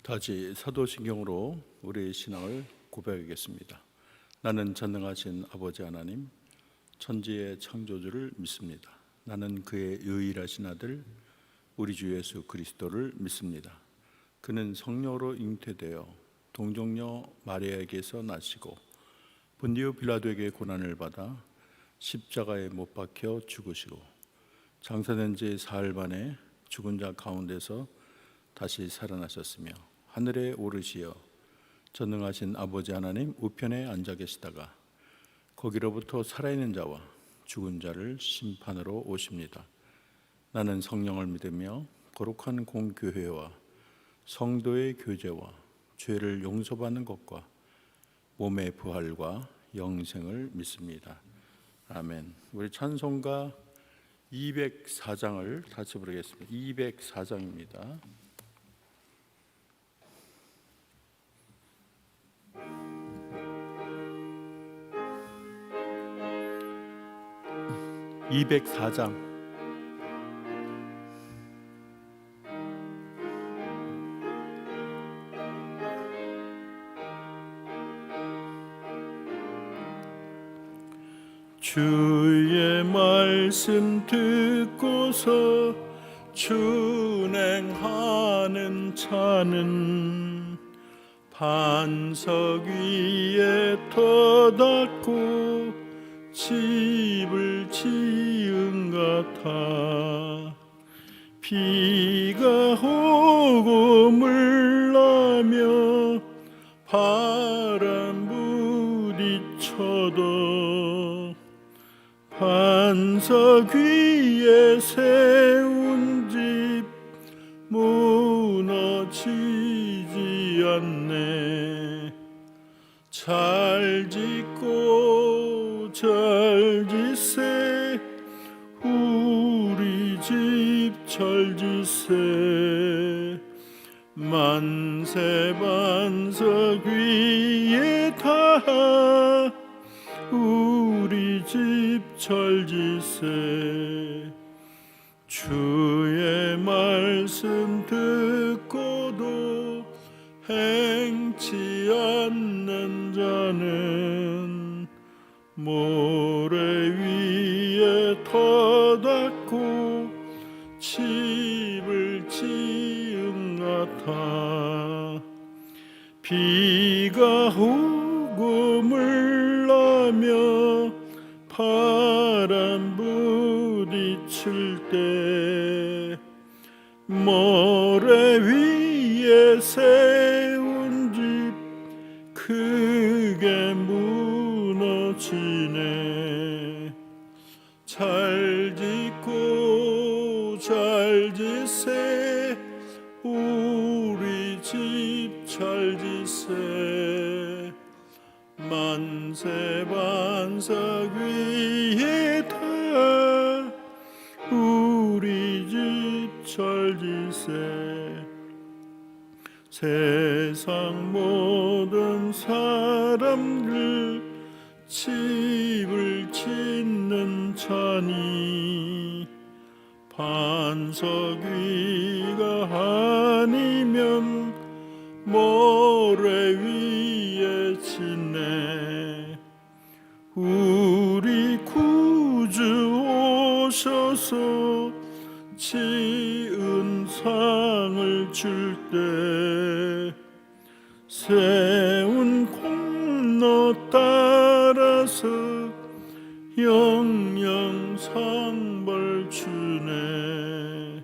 다시 사도신경으로 우리의 신앙을 고백하겠습니다. 나는 전능하신 아버지 하나님, 천지의 창조주를 믿습니다. 나는 그의 유일하신 아들 우리 주 예수 그리스도를 믿습니다. 그는 성령으로 잉태되어 동정녀 마리아에게서 나시고 본디오 빌라도에게 고난을 받아 십자가에 못 박혀 죽으시고 장사된 지 사흘 만에 죽은 자 가운데서 다시 살아나셨으며 하늘에 오르시어 전능하신 아버지 하나님 우편에 앉아 계시다가 거기로부터 살아있는 자와 죽은 자를 심판으로 오십니다. 나는 성령을 믿으며 거룩한 공교회와 성도의 교제와 죄를 용서받는 것과 몸의 부활과 영생을 믿습니다. 아멘. 우리 찬송가 204장을 다시 부르겠습니다. 204장입니다. 주의 말씀 듣고서 준행하는 자는 반석 위에 터닫고 집을 지은 같아. 비가 오고 물나며 바람 부딪혀도 반석 위에 세운 집 무너지지 않네. 잘 짓고 잘 짓세 우리 집 잘 짓세. 만세 반석 위에 다 우리 집 잘 짓세. 주의 말씀 듣고도 행치 않는 자는 모래 위에 터닫고 집을 지은 같아. 비가 오고 물나며 바람 부딪힐 때 모래 위에 세운 집 크게 무너지네. 잘 짓고 잘 짓세 우리 집 잘 짓세. 만세 반석 위에 다 우리 집 잘 짓세. 세상 모든 사람들 집을 짓는 자니 반석 위가 아니면 모래 위에 짓네. 우리 구주 오셔서 지은 상을 줄 때 세운 공로 따라서 영영 상벌 주네.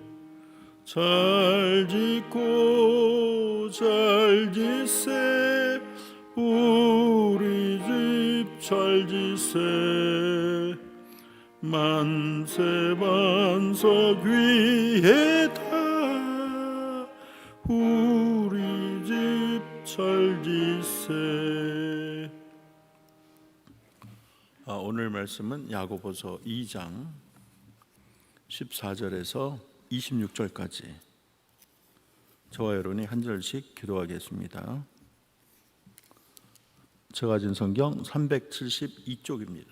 잘 짓고 잘 짓세 우리 집 잘 짓세. 만세 반석 위에 다 우리 집 잘 짓세. 오늘 말씀은 야고보서 2장 14절에서 26절까지 저와 여러분이 한 절씩 기도하겠습니다. 제가 가진 성경 372쪽입니다.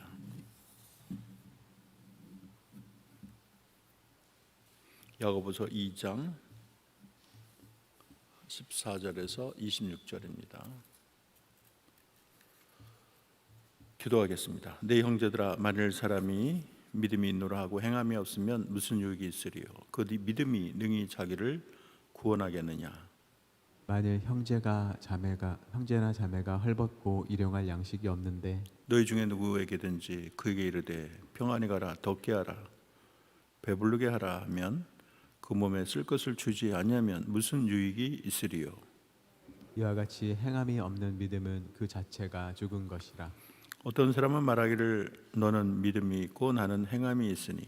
야고보서 2장 14절에서 26절입니다. 기도하겠습니다. 내 형제들아, 만일 사람이 믿음이 있노라 하고 행함이 없으면 무슨 유익이 있으리요? 그 믿음이 능히 자기를 구원하겠느냐? 만일 형제나 자매가 헐벗고 일용할 양식이 없는데 너희 중에 누구에게든지 그에게 이르되 평안히 가라, 덥게 하라, 배부르게 하라 하면 그 몸에 쓸 것을 주지 아니하면 무슨 유익이 있으리요? 이와 같이 행함이 없는 믿음은 그 자체가 죽은 것이라. 어떤 사람은 말하기를 너는 믿음이 있고 나는 행함이 있으니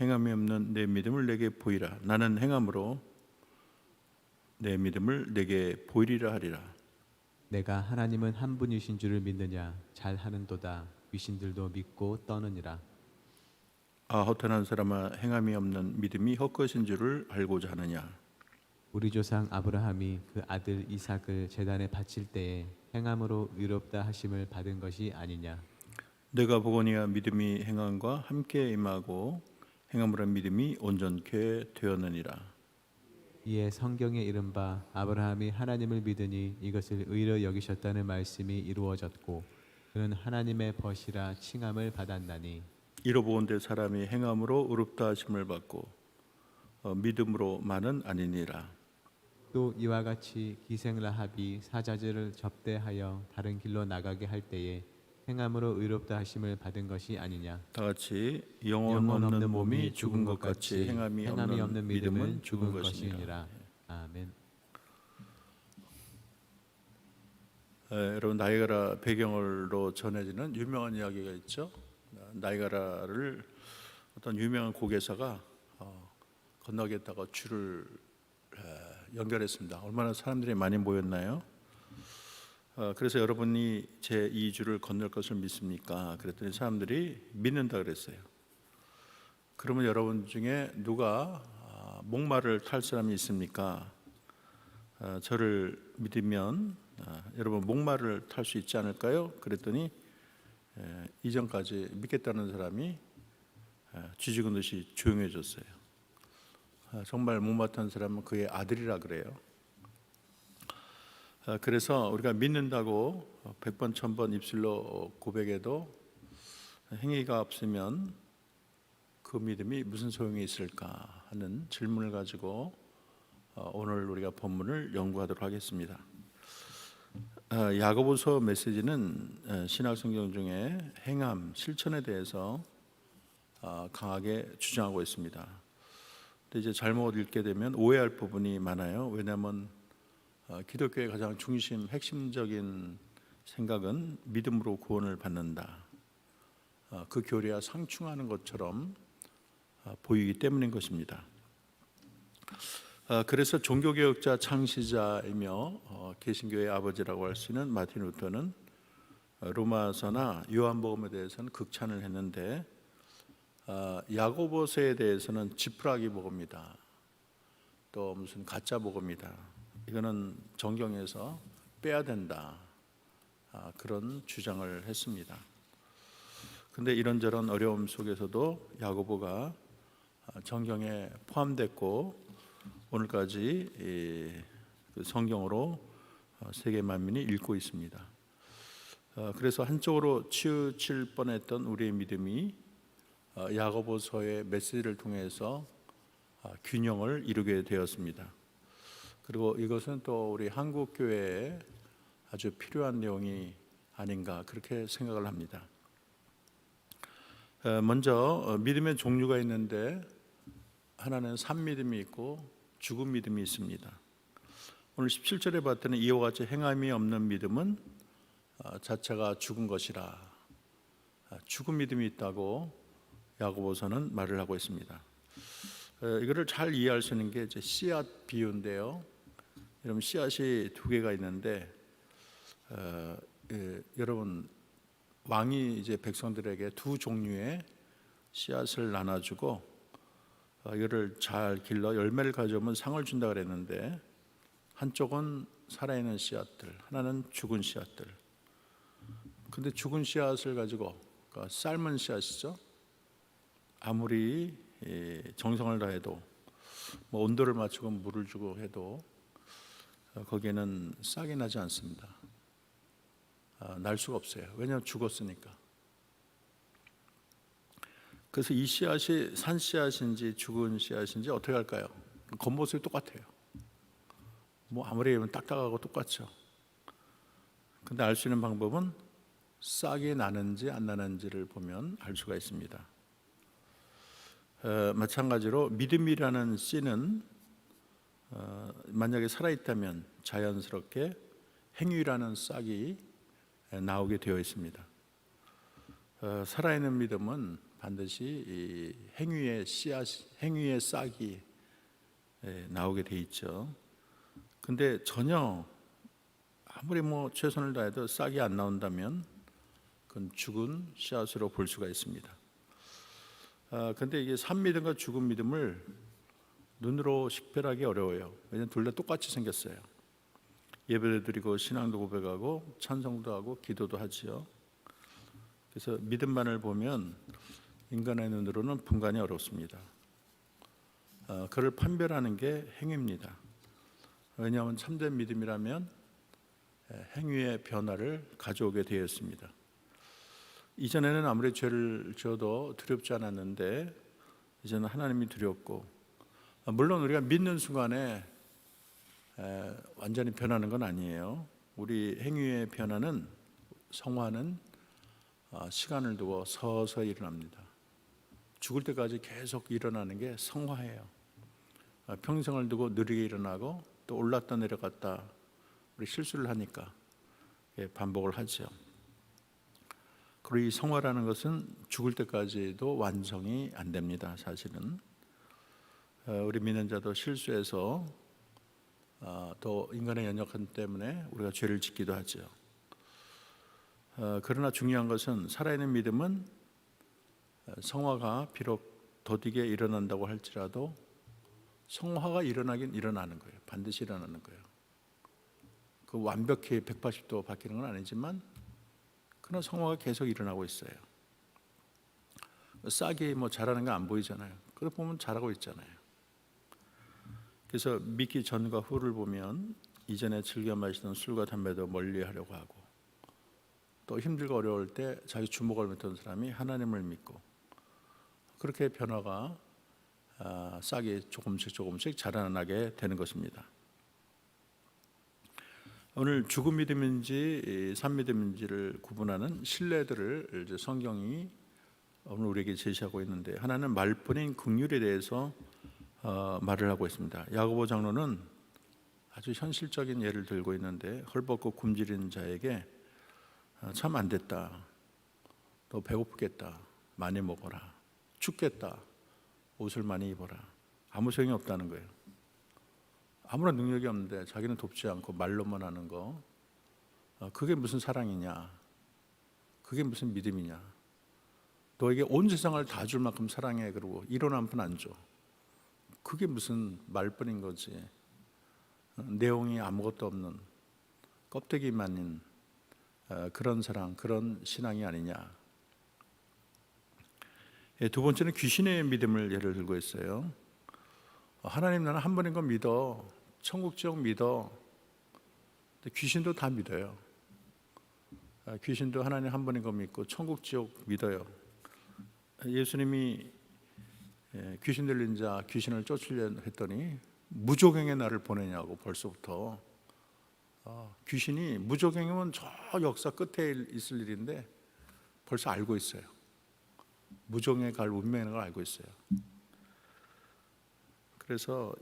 행함이 없는 내 믿음을 내게 보이라. 나는 행함으로 내 믿음을 내게 보이리라 하리라. 내가 하나님은 한 분이신 줄을 믿느냐? 잘하는도다. 귀신들도 믿고 떠느니라. 아, 허탄한 사람아, 행함이 없는 믿음이 헛것인 줄을 알고자 하느냐? 우리 조상 아브라함이 그 아들 이삭을 제단에 바칠 때에 행함으로 의롭다 하심을 받은 것이 아니냐? 내가 보거니와 믿음이 행함과 함께 임하고 행함으로 믿음이 온전케 되었느니라. 이에 성경에 이른바 아브라함이 하나님을 믿으니 이것을 의로 여기셨다는 말씀이 이루어졌고 그는 하나님의 벗이라 칭함을 받았나니. 이로 보건대 사람이 행함으로 의롭다 하심을 받고 믿음으로만은 아니니라. 또 이와 같이 기생 라합이 사자들을 접대하여 다른 길로 나가게 할 때에 행함으로 의롭다 하심을 받은 것이 아니냐? 다 같이 영혼 없는 몸이 죽은 것 같이 행함이 없는 믿음은 죽은 것이니라. 아멘. 여러분, 나이가라 배경으로 전해지는 유명한 이야기가 있죠. 나이가라를 어떤 유명한 고개사가 건너겠다가 줄을 연결했습니다. 얼마나 사람들이 많이 모였나요? 그래서 여러분이 제 이 줄을 건널 것을 믿습니까? 그랬더니 사람들이 믿는다 그랬어요. 그러면 여러분 중에 누가 목마를 탈 사람이 있습니까? 저를 믿으면 여러분 목마를 탈 수 있지 않을까요? 그랬더니 이전까지 믿겠다는 사람이 쥐죽은 듯이 조용해졌어요. 정말 목마른 사람은 그의 아들이라 그래요. 그래서 우리가 믿는다고 100번 1000번 입술로 고백해도 행위가 없으면 그 믿음이 무슨 소용이 있을까 하는 질문을 가지고 오늘 우리가 본문을 연구하도록 하겠습니다. 야고보서 메시지는 신약성경 중에 행함, 실천에 대해서 강하게 주장하고 있습니다. 근데 이제 잘못 읽게 되면 오해할 부분이 많아요. 왜냐하면 기독교의 가장 핵심적인 생각은 믿음으로 구원을 받는다. 그 교리와 상충하는 것처럼 보이기 때문인 것입니다. 그래서 종교개혁자 창시자이며 개신교의 아버지라고 할 수 있는 마틴 루터는 로마서나 요한복음에 대해서는 극찬을 했는데 야고보서에 대해서는 지푸라기 복음이다. 또 무슨 가짜 복음이다. 이거는 정경에서 빼야 된다. 그런 주장을 했습니다. 근데 이런저런 어려움 속에서도 야고보가 정경에 포함됐고 오늘까지 성경으로 세계 만민이 읽고 있습니다. 그래서 한쪽으로 치우칠 뻔했던 우리의 믿음이 야고보서의 메시지를 통해서 균형을 이루게 되었습니다. 그리고 이것은 또 우리 한국 교회에 아주 필요한 내용이 아닌가 그렇게 생각을 합니다. 먼저 믿음의 종류가 있는데 하나는 산믿음이 있고 죽은 믿음이 있습니다. 오늘 17절에 봤더니 이와 같이 행함이 없는 믿음은 자체가 죽은 것이라 죽은 믿음이 있다고 야고보서는 말을 하고 있습니다. 이거를 잘 이해할 수 있는 게 이제 씨앗 비유인데요. 여러분 씨앗이 두 개가 있는데 여러분 왕이 이제 백성들에게 두 종류의 씨앗을 나눠주고 이거를 잘 길러 열매를 가져오면 상을 준다 그랬는데 한쪽은 살아있는 씨앗들, 하나는 죽은 씨앗들. 근데 죽은 씨앗을 가지고 그러니까 삶은 씨앗이죠. 아무리 정성을 다해도 온도를 맞추고 물을 주고 해도 거기에는 싹이 나지 않습니다. 날 수가 없어요. 왜냐하면 죽었으니까. 그래서 이 씨앗이 산 씨앗인지 죽은 씨앗인지 어떻게 할까요? 겉모습이 똑같아요. 뭐 아무리 딱딱하고 똑같죠. 근데 알 수 있는 방법은 싹이 나는지 안 나는지를 보면 알 수가 있습니다. 마찬가지로 믿음이라는 씨는 만약에 살아있다면 자연스럽게 행위라는 싹이 나오게 되어 있습니다. 살아있는 믿음은 반드시 이 행위의 씨앗, 행위의 싹이 나오게 돼 있죠. 근데 전혀 아무리 뭐 최선을 다해도 싹이 안 나온다면 그건 죽은 씨앗으로 볼 수가 있습니다. 근데 이게 산 믿음과 죽은 믿음을 눈으로 식별하기 어려워요. 왜냐하면 둘 다 똑같이 생겼어요. 예배도 드리고 신앙도 고백하고 찬송도 하고 기도도 하지요. 그래서 믿음만을 보면 인간의 눈으로는 분간이 어렵습니다. 그를 판별하는 게 행위입니다. 왜냐하면 참된 믿음이라면 행위의 변화를 가져오게 되어 있습니다. 이전에는 아무리 죄를 지어도 두렵지 않았는데 이제는 하나님이 두렵고, 물론 우리가 믿는 순간에 완전히 변하는 건 아니에요. 우리 행위의 변화는, 성화는 시간을 두고 서서히 일어납니다. 죽을 때까지 계속 일어나는 게 성화예요. 평생을 두고 느리게 일어나고 또 올랐다 내려갔다 우리 실수를 하니까 반복을 하죠. 그리고 이 성화라는 것은 죽을 때까지도 완성이 안 됩니다. 사실은 우리 믿는 자도 실수해서 또 인간의 연약함 때문에 우리가 죄를 짓기도 하죠. 그러나 중요한 것은 살아있는 믿음은 성화가 비록 더디게 일어난다고 할지라도 성화가 일어나긴 일어나는 거예요. 반드시 일어나는 거예요. 그 완벽히 180도 바뀌는 건 아니지만 그러나 성화가 계속 일어나고 있어요. 싹이 뭐 자라는 거 안 보이잖아요. 그러다 보면 자라고 있잖아요. 그래서 믿기 전과 후를 보면 이전에 즐겨 마시던 술과 담배도 멀리하려고 하고, 또 힘들고 어려울 때 자기 주목을 맺던 사람이 하나님을 믿고, 그렇게 변화가 싹이 조금씩 자라나게 되는 것입니다. 오늘 죽은 믿음인지 산 믿음인지를 구분하는 신뢰들을 이제 성경이 오늘 우리에게 제시하고 있는데, 하나는 말뿐인 긍휼에 대해서 말을 하고 있습니다. 야고보 장로는 아주 현실적인 예를 들고 있는데, 헐벗고 굶주린 자에게 참 안 됐다, 너 배고프겠다, 많이 먹어라, 춥겠다, 옷을 많이 입어라, 아무 소용이 없다는 거예요. 아무런 능력이 없는데 자기는 돕지 않고 말로만 하는 거, 그게 무슨 사랑이냐, 그게 무슨 믿음이냐, 너에게 온 세상을 다 줄 만큼 사랑해, 그러고 이론 한 푼 안 줘, 그게 무슨 말뿐인 거지. 내용이 아무것도 없는 껍데기만인 그런 사랑, 그런 신앙이 아니냐. 두 번째는 귀신의 믿음을 예를 들고 있어요. 하나님 나는 한 번인 거 믿어, 천국 지옥 믿어. 근데 귀신도 다 믿어요. 귀신도 하나님 한 번인 거 믿고 천국 지옥 믿어요. 예수님이 귀신 들린 자 귀신을 쫓으려 했더니 무조갱의 나를 보내냐고, 벌써부터 귀신이 무조갱이면 저 역사 끝에 있을 일인데 벌써 알고 있어요. 무조갱에 갈 운명인 걸 알고 있어요. 그래서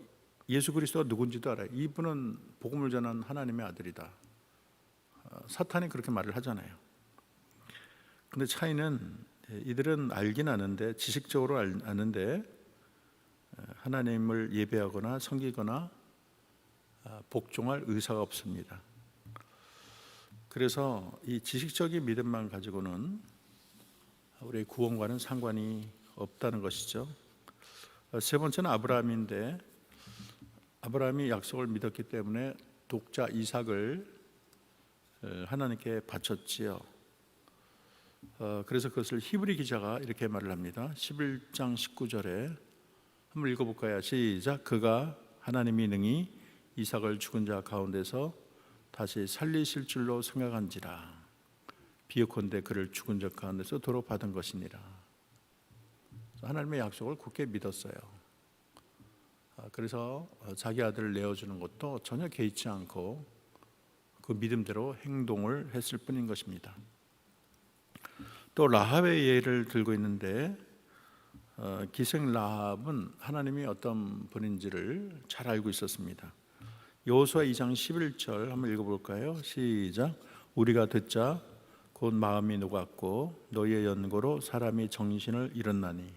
예수 그리스도가 누군지도 알아요. 이분은 복음을 전한 하나님의 아들이다. 사탄이 그렇게 말을 하잖아요. 근데 차이는 이들은 알긴 아는데, 지식적으로 아는데 하나님을 예배하거나 섬기거나 복종할 의사가 없습니다. 그래서 이 지식적인 믿음만 가지고는 우리의 구원과는 상관이 없다는 것이죠. 세 번째는 아브라함인데, 아브라함이 약속을 믿었기 때문에 독자 이삭을 하나님께 바쳤지요. 그래서 그것을 히브리 기자가 이렇게 말을 합니다. 11장 19절에 한번 읽어볼까요? 시작. 그가 하나님이 능히 이삭을 죽은 자 가운데서 다시 살리실 줄로 생각한지라. 비유컨대 그를 죽은 자 가운데서 도로 받은 것이니라. 하나님의 약속을 굳게 믿었어요. 그래서 자기 아들을 내어주는 것도 전혀 개의치 않고 그 믿음대로 행동을 했을 뿐인 것입니다. 또 라합의 예를 들고 있는데 기생 라합은 하나님이 어떤 분인지를 잘 알고 있었습니다. 여호수아 2장 11절 한번 읽어볼까요? 시작. 우리가 듣자 곧 마음이 녹았고 너희의 연고로 사람이 정신을 잃었나니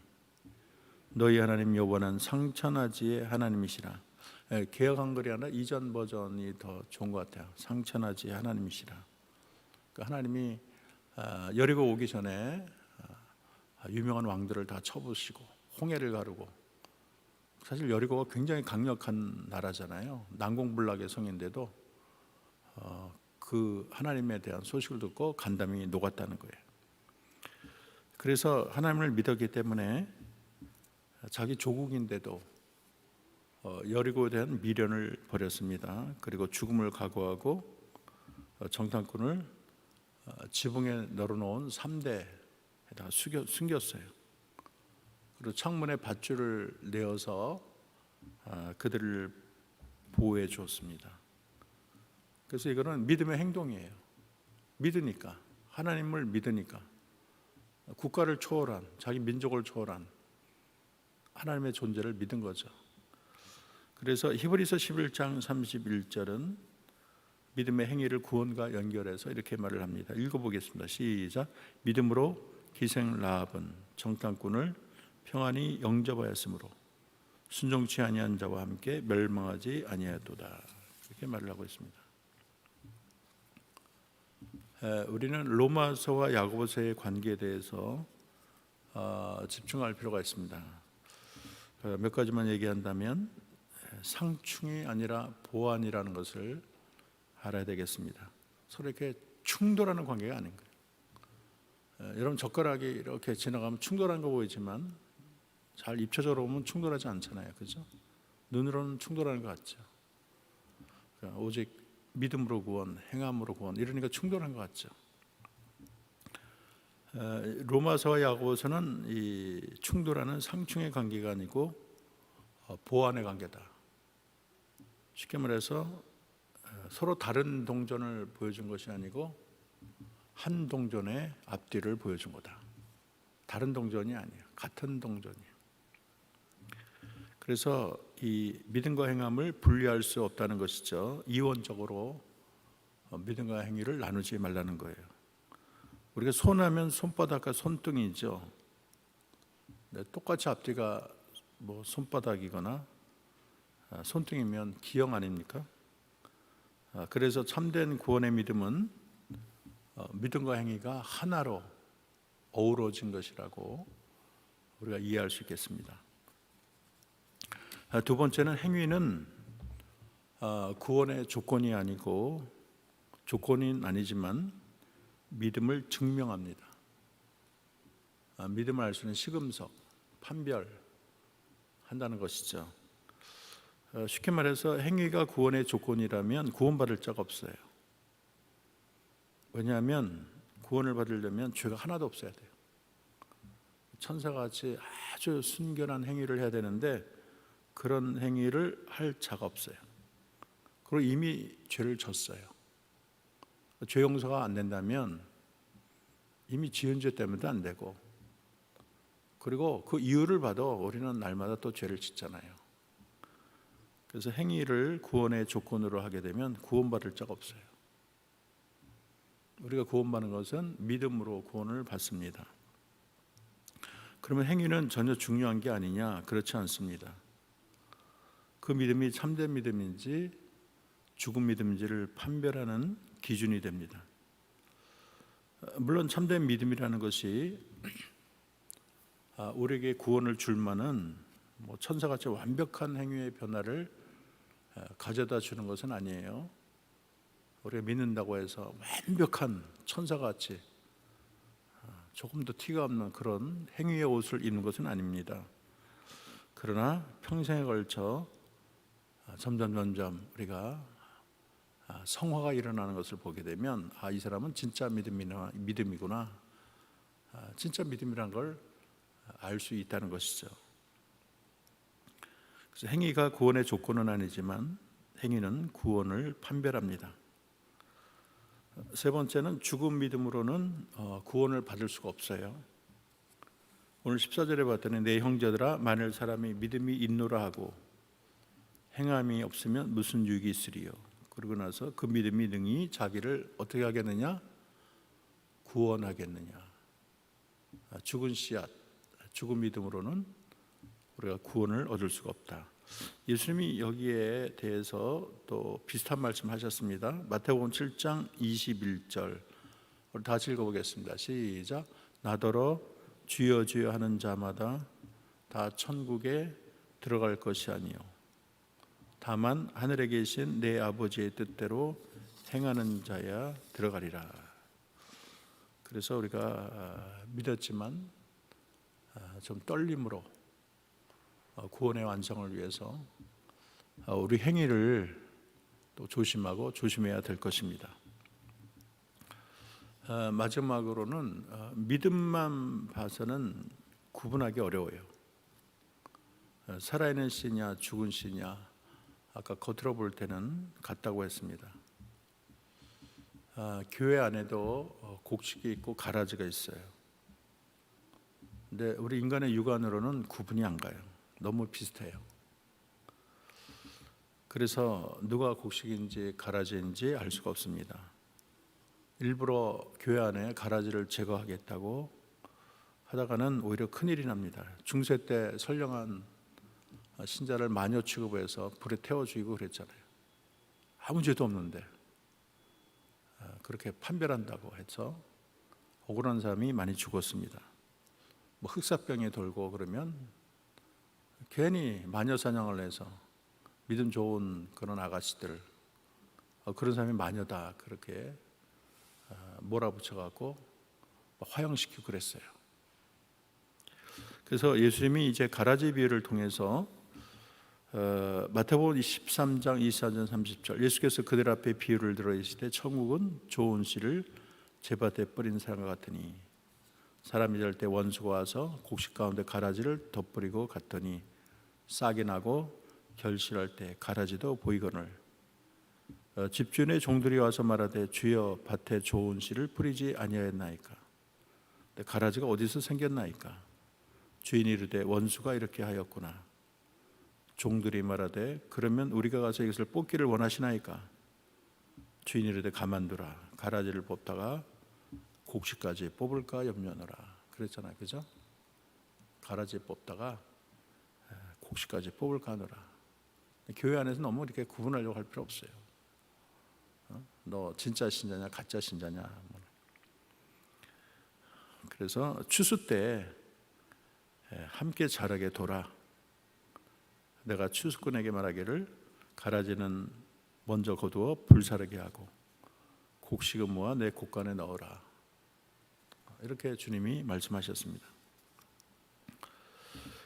너희 하나님 여호와는 상천하지의 하나님이시라. 개역 한글이 아니라 이전 버전이 더 좋은 것 같아요. 상천하지의 하나님이시라. 그러니까 하나님이 여리고 오기 전에 유명한 왕들을 다 쳐부시고 홍해를 가르고, 사실 여리고가 굉장히 강력한 나라잖아요. 난공불락의 성인데도 그 하나님에 대한 소식을 듣고 간담이 녹았다는 거예요. 그래서 하나님을 믿었기 때문에 자기 조국인데도 여리고에 대한 미련을 버렸습니다. 그리고 죽음을 각오하고 정탐꾼을 지붕에 널어놓은 3대에다 숨겼어요. 그리고 창문에 밧줄을 내어서 그들을 보호해 주었습니다. 그래서 이거는 믿음의 행동이에요. 믿으니까, 하나님을 믿으니까, 국가를 초월한, 자기 민족을 초월한 하나님의 존재를 믿은 거죠. 그래서 히브리서 11장 31절은 믿음의 행위를 구원과 연결해서 이렇게 말을 합니다. 읽어보겠습니다. 시작. 믿음으로 기생 라합은 정탐꾼을 평안히 영접하였으므로 순종치 아니한 자와 함께 멸망하지 아니하였도다. 이렇게 말을 하고 있습니다. 우리는 로마서와 야고보서의 관계에 대해서 집중할 필요가 있습니다. 몇 가지만 얘기한다면 상충이 아니라 보완이라는 것을 알아야 되겠습니다. 서로 이렇게 충돌하는 관계가 아닌 거예요. 여러분 젓가락이 이렇게 지나가면 충돌한 거 보이지만 잘 입체적으로 보면 충돌하지 않잖아요. 그죠? 눈으로는 충돌하는 것 같죠. 그러니까 오직 믿음으로 구원, 행함으로 구원, 이러니까 충돌한 것 같죠. 로마서와 야고보서는 이 충돌하는 상충의 관계가 아니고 보완의 관계다. 쉽게 말해서 서로 다른 동전을 보여준 것이 아니고 한 동전의 앞뒤를 보여준 거다. 다른 동전이 아니에요. 같은 동전이에요. 그래서 이 믿음과 행함을 분리할 수 없다는 것이죠. 이원적으로 믿음과 행위를 나누지 말라는 거예요. 우리가 손하면 손바닥과 손등이죠. 똑같이 앞뒤가 뭐 손바닥이거나 손등이면 기형 아닙니까? 그래서 참된 구원의 믿음은 믿음과 행위가 하나로 어우러진 것이라고 우리가 이해할 수 있겠습니다. 두 번째는 행위는 구원의 조건이 아니고, 조건은 아니지만 믿음을 증명합니다. 믿음을 알 수 있는 시금석, 판별한다는 것이죠. 쉽게 말해서 행위가 구원의 조건이라면 구원받을 자가 없어요. 왜냐하면 구원을 받으려면 죄가 하나도 없어야 돼요. 천사같이 아주 순결한 행위를 해야 되는데 그런 행위를 할 자가 없어요. 그리고 이미 죄를 졌어요. 죄 용서가 안 된다면 이미 지은 죄 때문에도 안 되고, 그리고 그 이유를 봐도 우리는 날마다 또 죄를 짓잖아요. 그래서 행위를 구원의 조건으로 하게 되면 구원받을 자가 없어요. 우리가 구원받는 것은 믿음으로 구원을 받습니다. 그러면 행위는 전혀 중요한 게 아니냐? 그렇지 않습니다. 그 믿음이 참된 믿음인지 죽은 믿음인지를 판별하는 기준이 됩니다. 물론 참된 믿음이라는 것이 우리에게 구원을 줄 만한 천사같이 완벽한 행위의 변화를 가져다 주는 것은 아니에요. 우리가 믿는다고 해서 완벽한 천사같이 조금도 티가 없는 그런 행위의 옷을 입는 것은 아닙니다. 그러나 평생에 걸쳐 점점 우리가 성화가 일어나는 것을 보게 되면 이 사람은 진짜 믿음이구나. 진짜 믿음이란 걸 알 수 있다는 것이죠. 그래서 행위가 구원의 조건은 아니지만 행위는 구원을 판별합니다. 세 번째는 죽은 믿음으로는 구원을 받을 수가 없어요. 오늘 14절에 봤더니 내 형제들아 만일 사람이 믿음이 있노라 하고 행함이 없으면 무슨 유익이 있으리요. 그러고 나서 그 믿음이 능히 자기를 어떻게 하겠느냐? 구원하겠느냐. 죽은 씨앗, 죽은 믿음으로는 우리가 구원을 얻을 수가 없다. 예수님이 여기에 대해서 또 비슷한 말씀하셨습니다. 마태복음 7장 21절 우리 다시 읽어보겠습니다. 시작. 나더러 주여 주여 하는 자마다 다 천국에 들어갈 것이 아니요 다만 하늘에 계신 내 아버지의 뜻대로 행하는 자야 들어가리라. 그래서 우리가 믿었지만 좀 떨림으로 구원의 완성을 위해서 우리 행위를 또 조심하고 조심해야 될 것입니다. 마지막으로는 믿음만 봐서는 구분하기 어려워요. 살아있는 씨냐 죽은 씨냐 아까 겉으로 볼 때는 같다고 했습니다. 교회 안에도 곡식이 있고 가라지가 있어요. 근데 우리 인간의 육안으로는 구분이 안 가요. 너무 비슷해요. 그래서 누가 곡식인지 가라지인지 알 수가 없습니다. 일부러 교회 안에 가라지를 제거하겠다고 하다가는 오히려 큰일이 납니다. 중세 때 선량한 신자를 마녀 취급해서 불에 태워 죽이고 그랬잖아요. 아무 죄도 없는데 그렇게 판별한다고 해서 억울한 사람이 많이 죽었습니다. 뭐 흑사병에 돌고 그러면 괜히 마녀 사냥을 해서 믿음 좋은 그런 아가씨들 그런 사람이 마녀다 그렇게 몰아붙여갖고 화형시키고 그랬어요. 그래서 예수님이 이제 가라지 비유를 통해서 마태복음 13장 24절 30절 예수께서 그들 앞에 비유를 들어 이르시되 천국은 좋은 씨를 제밭에 뿌린 사람과 같으니 사람이 될 때 원수가 와서 곡식 가운데 가라지를 덧뿌리고 갔더니 싹이 나고 결실할 때 가라지도 보이거늘 집주인의 종들이 와서 말하되 주여 밭에 좋은 씨를 뿌리지 아니하였나이까. 근데 가라지가 어디서 생겼나이까. 주인이 이르되 원수가 이렇게 하였구나. 종들이 말하되 그러면 우리가 가서 이것을 뽑기를 원하시나이까. 주인이 이르되 가만두라. 가라지를 뽑다가 곡식까지 뽑을까 염려하노라. 그랬잖아요, 그죠? 가라지 뽑다가 곡식까지 뽑을까 하노라. 교회 안에서 너무 이렇게 구분하려고 할 필요 없어요. 너 진짜 신자냐 가짜 신자냐. 그래서 추수 때 함께 자라게 둬라. 내가 추수꾼에게 말하기를 가라지는 먼저 거두어 불사르게 하고 곡식은 모아 내 곡간에 넣어라. 이렇게 주님이 말씀하셨습니다.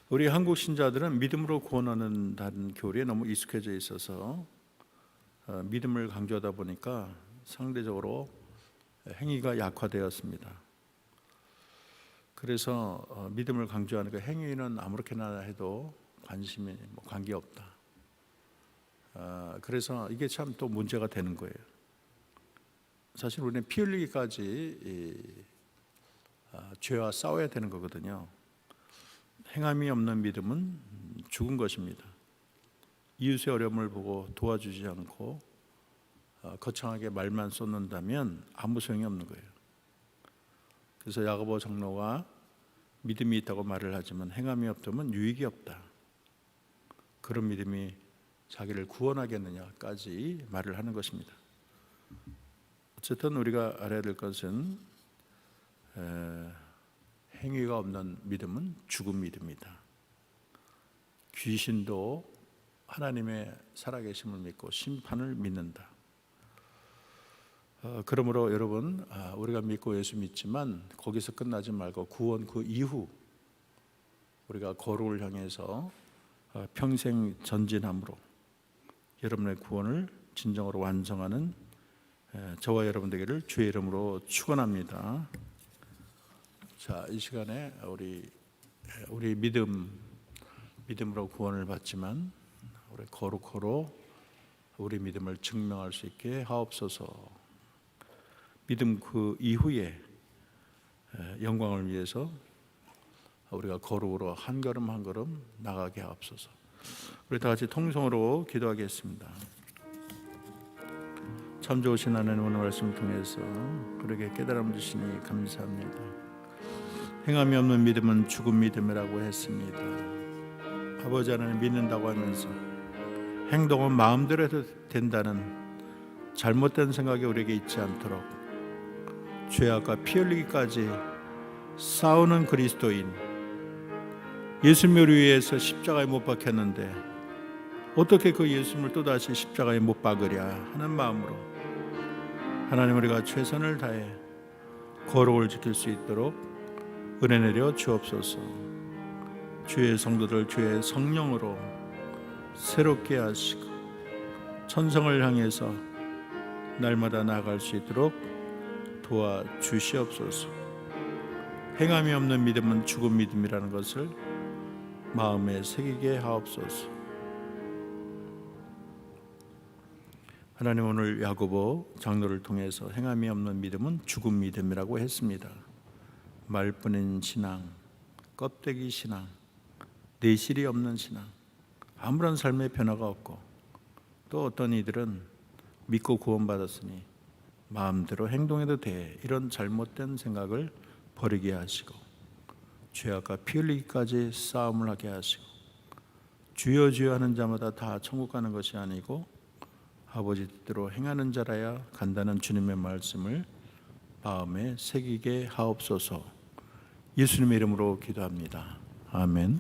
우리 한국 신자들은 믿음으로 구원하는다는 교리에 너무 익숙해져 있어서 믿음을 강조하다 보니까 상대적으로 행위가 약화되었습니다. 그래서 믿음을 강조하는 그 행위는 아무렇게나 해도 관심이 관계없다. 그래서 이게 참 또 문제가 되는 거예요. 사실 우리는 피 흘리기까지 죄와 싸워야 되는 거거든요. 행함이 없는 믿음은 죽은 것입니다. 이웃의 어려움을 보고 도와주지 않고 거창하게 말만 쏟는다면 아무 소용이 없는 거예요. 그래서 야고보 장로가 믿음이 있다고 말을 하지만 행함이 없다면 유익이 없다. 그런 믿음이 자기를 구원하겠느냐까지 말을 하는 것입니다. 어쨌든 우리가 알아야 될 것은 행위가 없는 믿음은 죽은 믿음이다. 귀신도 하나님의 살아계심을 믿고 심판을 믿는다. 그러므로 여러분 우리가 믿고 예수 믿지만 거기서 끝나지 말고 구원 그 이후 우리가 거룩을 향해서 평생 전진함으로 여러분의 구원을 진정으로 완성하는 저와 여러분 되기를 주의 이름으로 축원합니다. 자, 이 시간에 우리 믿음으로 구원을 받지만 우리 거룩으로 우리 믿음을 증명할 수 있게 하옵소서. 믿음 그 이후에 영광을 위해서 우리가 거룩으로 한 걸음 한 걸음 나가게 하옵소서. 우리 다 같이 통성으로 기도하겠습니다. 참 좋으신 하나님, 오늘 말씀을 통해서 우리에게 깨달음 주시니 감사합니다. 행함이 없는 믿음은 죽은 믿음이라고 했습니다. 아버지 하나님 믿는다고 하면서 행동은 마음대로 해도 된다는 잘못된 생각이 우리에게 있지 않도록 죄악과 피 흘리기까지 싸우는 그리스도인, 예수님을 위해서 십자가에 못 박혔는데 어떻게 그 예수님을 또다시 십자가에 못 박으랴 하는 마음으로 하나님, 우리가 최선을 다해 거룩을 지킬 수 있도록 은혜 내려 주옵소서. 주의 성도들 주의 성령으로 새롭게 하시고 천성을 향해서 날마다 나아갈 수 있도록 도와주시옵소서. 행함이 없는 믿음은 죽은 믿음이라는 것을 마음에 새기게 하옵소서. 하나님, 오늘 야고보 장로를 통해서 행함이 없는 믿음은 죽은 믿음이라고 했습니다. 말뿐인 신앙, 껍데기 신앙, 내실이 없는 신앙, 아무런 삶의 변화가 없고, 또 어떤 이들은 믿고 구원받았으니 마음대로 행동해도 돼, 이런 잘못된 생각을 버리게 하시고 죄악과 피 흘리기까지 싸움을 하게 하시고 주여 주여 하는 자마다 다 천국 가는 것이 아니고 아버지 뜻대로 행하는 자라야 간다는 주님의 말씀을 마음에 새기게 하옵소서. 예수님의 이름으로 기도합니다. 아멘.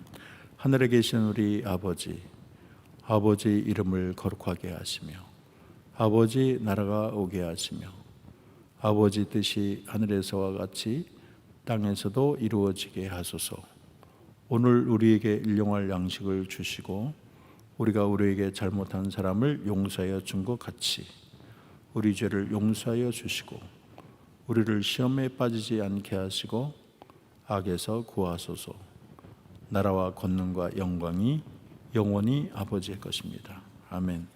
하늘에 계신 우리 아버지 이름을 거룩하게 하시며 아버지 나라가 오게 하시며 아버지 뜻이 하늘에서와 같이 땅에서도 이루어지게 하소서. 오늘 우리에게 일용할 양식을 주시고 우리가 우리에게 잘못한 사람을 용서하여 준 것 같이 우리 죄를 용서하여 주시고 우리를 시험에 빠지지 않게 하시고 악에서 구하소서. 나라와 권능과 영광이 영원히 아버지의 것입니다. 아멘.